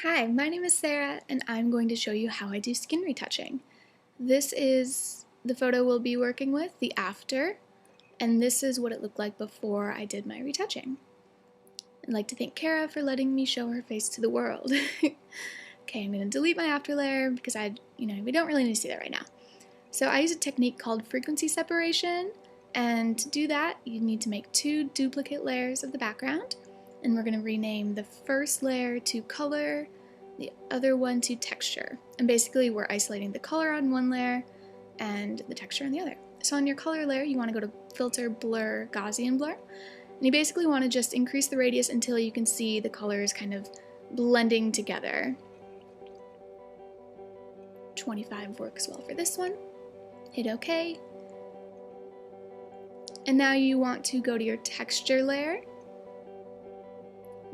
Hi, my name is Sarah, and I'm going to show you how I do skin retouching. This is the photo we'll be working with, the after, and this is what it looked like before I did my retouching. I'd like to thank Kara for letting me show her face to the world. Okay, I'm going to delete my after layer because we don't really need to see that right now. So I use a technique called frequency separation, and to do that, you need to make 2 duplicate layers of the background. And we're going to rename the first layer to color, the other one to texture. And basically we're isolating the color on one layer and the texture on the other. So on your color layer, you want to go to Filter, Blur, Gaussian Blur. And you basically want to just increase the radius until you can see the colors kind of blending together. 25 works well for this one. Hit OK. And now you want to go to your texture layer.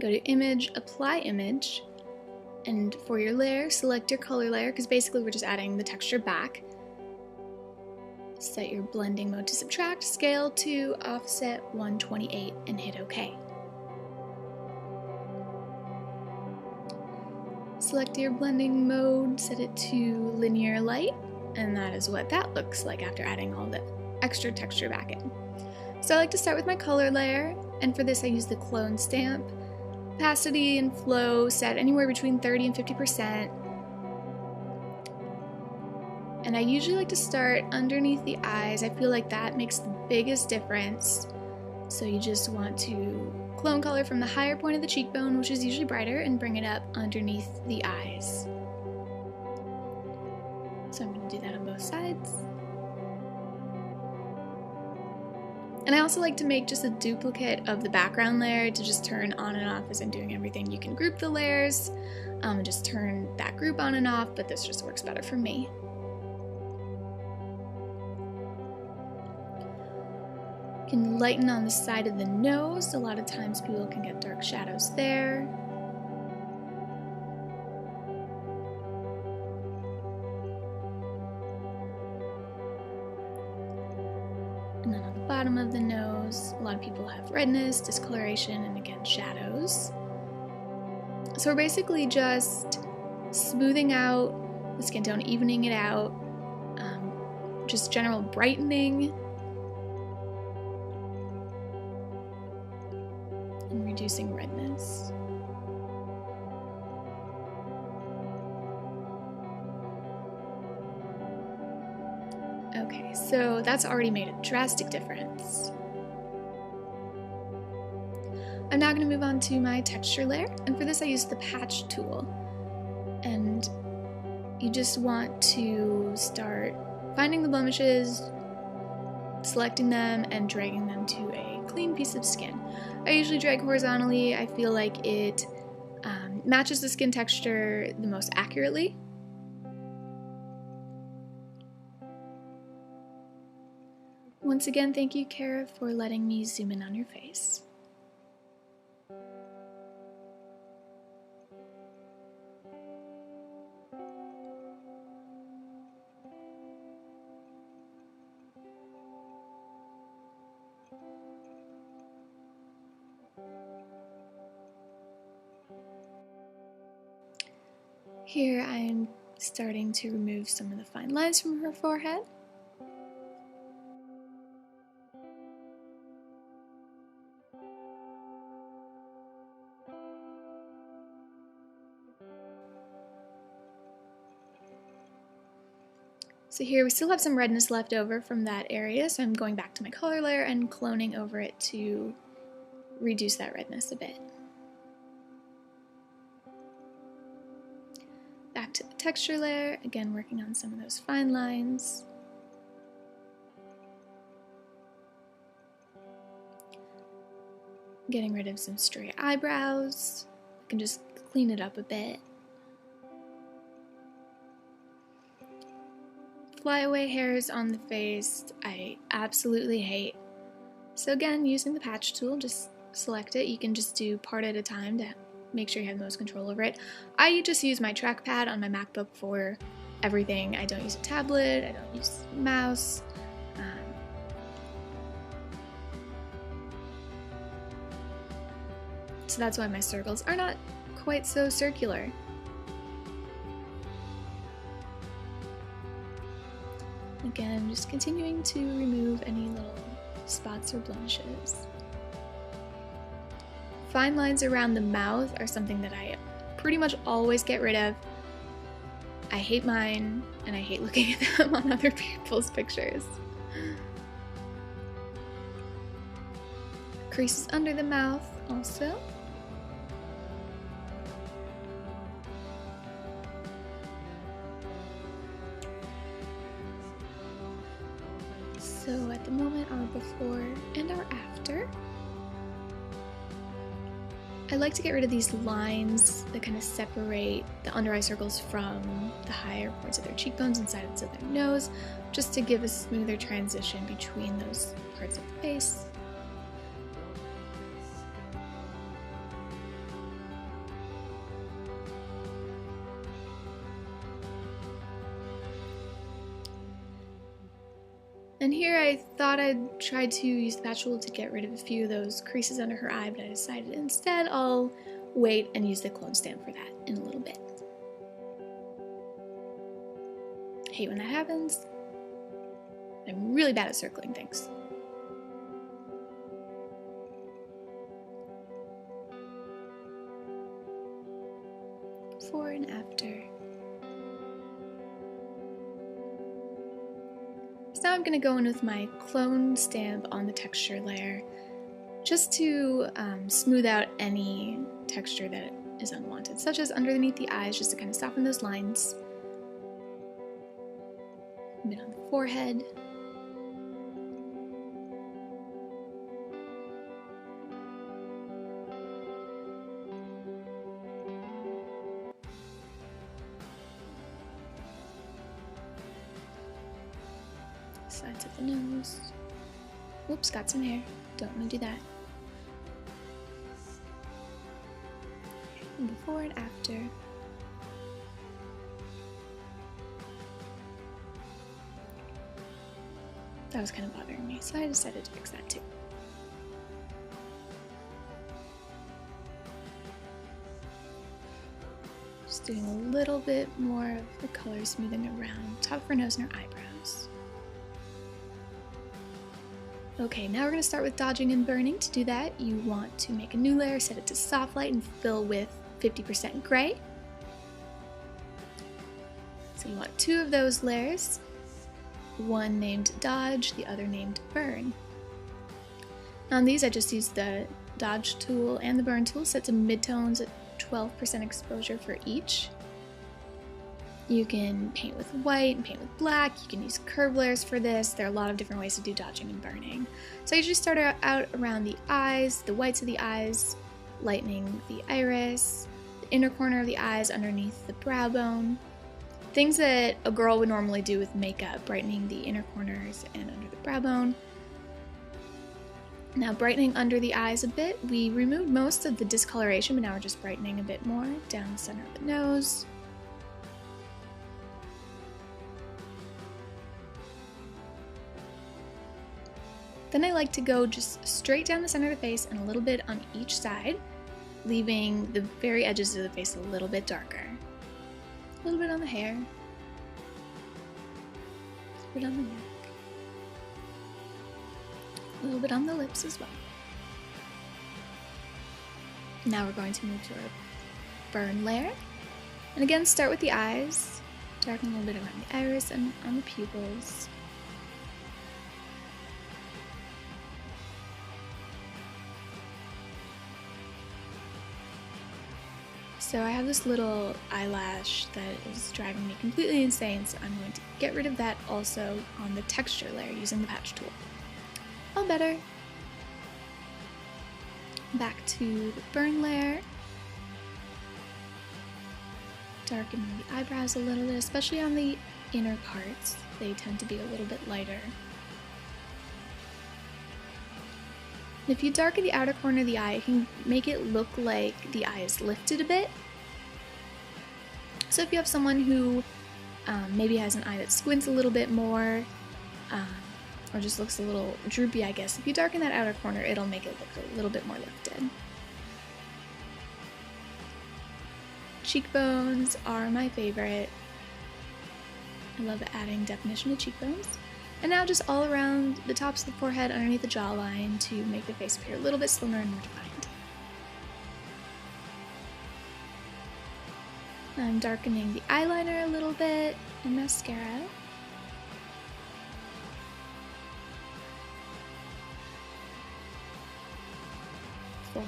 Go to Image, Apply Image, and for your layer, select your color layer, because basically we're just adding the texture back. Set your blending mode to subtract, scale to offset 128, and hit OK. Select your blending mode, set it to linear light, and that is what that looks like after adding all the extra texture back in. So I like to start with my color layer, and for this I use the clone stamp. Opacity and flow set anywhere between 30 and 50%. And I usually like to start underneath the eyes. I feel like that makes the biggest difference. So you just want to clone color from the higher point of the cheekbone, which is usually brighter, and bring it up underneath the eyes. So I'm going to do that on both sides. And I also like to make just a duplicate of the background layer to just turn on and off as I'm doing everything. You can group the layers and just turn that group on and off, but this just works better for me. You can lighten on the side of the nose. A lot of times people can get dark shadows there. And then on the bottom of the nose, a lot of people have redness, discoloration, and again, shadows. So we're basically just smoothing out the skin tone, evening it out, just general brightening, and reducing redness. Okay, so that's already made a drastic difference. I'm now going to move on to my texture layer, and for this I use the patch tool. And you just want to start finding the blemishes, selecting them, and dragging them to a clean piece of skin. I usually drag horizontally. I feel like it matches the skin texture the most accurately. Once again, thank you, Kara, for letting me zoom in on your face. Here I'm starting to remove some of the fine lines from her forehead. So here we still have some redness left over from that area, so I'm going back to my color layer and cloning over it to reduce that redness a bit. Back to the texture layer, again working on some of those fine lines. Getting rid of some stray eyebrows. I can just clean it up a bit. Flyaway hairs on the face, I absolutely hate. So again, using the patch tool, just select it. You can just do part at a time to make sure you have the most control over it. I just use my trackpad on my MacBook for everything. I don't use a tablet, I don't use a mouse. So that's why my circles are not quite so circular. Again, just continuing to remove any little spots or blemishes. Fine lines around the mouth are something that I pretty much always get rid of. I hate mine, and I hate looking at them on other people's pictures. Creases under the mouth also. So at the moment, our before and our after. I like to get rid of these lines that kind of separate the under eye circles from the higher points of their cheekbones and sides of their nose, just to give a smoother transition between those parts of the face. And here I thought I'd try to use the patch tool to get rid of a few of those creases under her eye, but I decided instead I'll wait and use the clone stamp for that in a little bit. I hate when that happens. I'm really bad at circling things. Before and after. Now I'm going to go in with my clone stamp on the texture layer just to smooth out any texture that is unwanted, such as underneath the eyes, just to kind of soften those lines. A bit on the forehead. Sides of the nose. Whoops, got some hair. Don't want to do that. And before and after. That was kind of bothering me, so I decided to fix that too. Just doing a little bit more of the color smoothing around top of her nose and her eyebrows. Okay, now we're going to start with dodging and burning. To do that, you want to make a new layer, set it to soft light, and fill with 50% gray. So you want 2 of those layers, one named dodge, the other named burn. On these, I just used the dodge tool and the burn tool, set to midtones at 12% exposure for each. You can paint with white and paint with black. You can use curved layers for this. There are a lot of different ways to do dodging and burning. So I usually start out around the eyes, the whites of the eyes, lightening the iris, the inner corner of the eyes underneath the brow bone. Things that a girl would normally do with makeup, brightening the inner corners and under the brow bone. Now brightening under the eyes a bit. We removed most of the discoloration, but now we're just brightening a bit more down the center of the nose. Then I like to go just straight down the center of the face and a little bit on each side, leaving the very edges of the face a little bit darker. A little bit on the hair, a little bit on the neck, a little bit on the lips as well. Now we're going to move to our burn layer. And again, start with the eyes, darken a little bit around the iris and on the pupils. So I have this little eyelash that is driving me completely insane, so I'm going to get rid of that also on the texture layer using the patch tool. All better. Back to the burn layer. Darkening the eyebrows a little bit, especially on the inner parts. They tend to be a little bit lighter. If you darken the outer corner of the eye, it can make it look like the eye is lifted a bit. So if you have someone who maybe has an eye that squints a little bit more, or just looks a little droopy, I guess, if you darken that outer corner, it'll make it look a little bit more lifted. Cheekbones are my favorite. I love adding definition to cheekbones. And now just all around the tops of the forehead, underneath the jawline, to make the face appear a little bit slimmer and more defined. I'm darkening the eyeliner a little bit and mascara. Before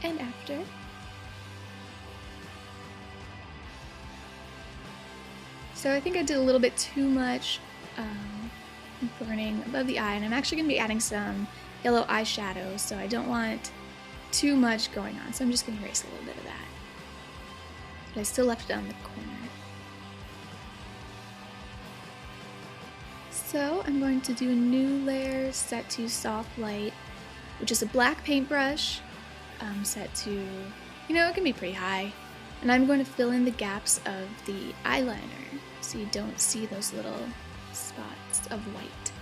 and after. So I think I did a little bit too much burning above the eye, and I'm actually going to be adding some yellow eyeshadow, so I don't want too much going on, so I'm just going to erase a little bit of that. But I still left it on the corner. So I'm going to do a new layer set to soft light, which is a black paintbrush set to, you know, it can be pretty high. And I'm going to fill in the gaps of the eyeliner so you don't see those little spots of white.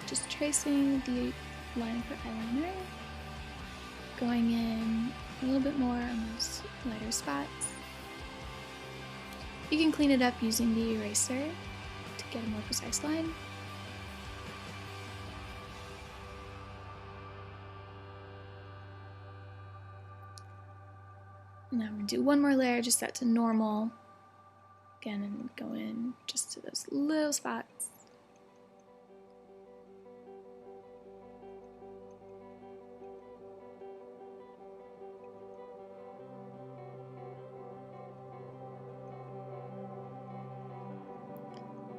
Just tracing the line for eyeliner, going in a little bit more on those lighter spots. You can clean it up using the eraser to get a more precise line. Now we're going to do one more layer, just set to normal. Again, and go in just to those little spots.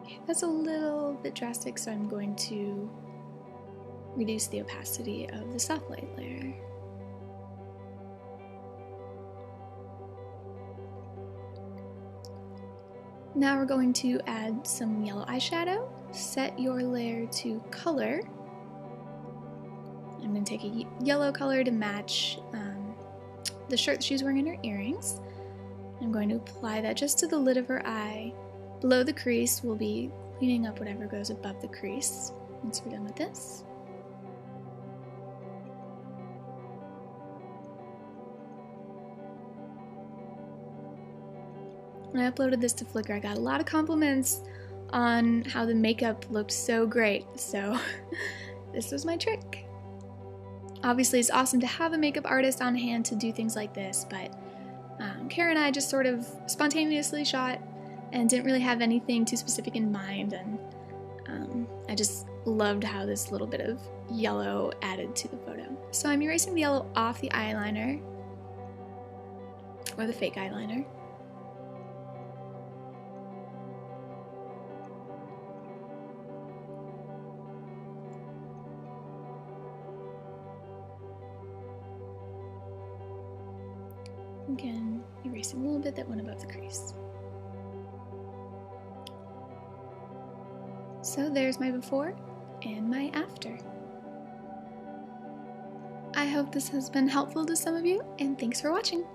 Okay, that's a little bit drastic, so I'm going to reduce the opacity of the soft light layer. Now we're going to add some yellow eyeshadow. Set your layer to color. I'm going to take a yellow color to match the shirt that she's wearing and her earrings. I'm going to apply that just to the lid of her eye. Below the crease, we'll be cleaning up whatever goes above the crease once we're done with this. When I uploaded this to Flickr, I got a lot of compliments on how the makeup looked so great, so this was my trick. Obviously, it's awesome to have a makeup artist on hand to do things like this, but Kara and I just sort of spontaneously shot and didn't really have anything too specific in mind, and I just loved how this little bit of yellow added to the photo. So I'm erasing the yellow off the eyeliner, or the fake eyeliner. Again, erasing a little bit that went above the crease. So there's my before and my after. I hope this has been helpful to some of you, and thanks for watching.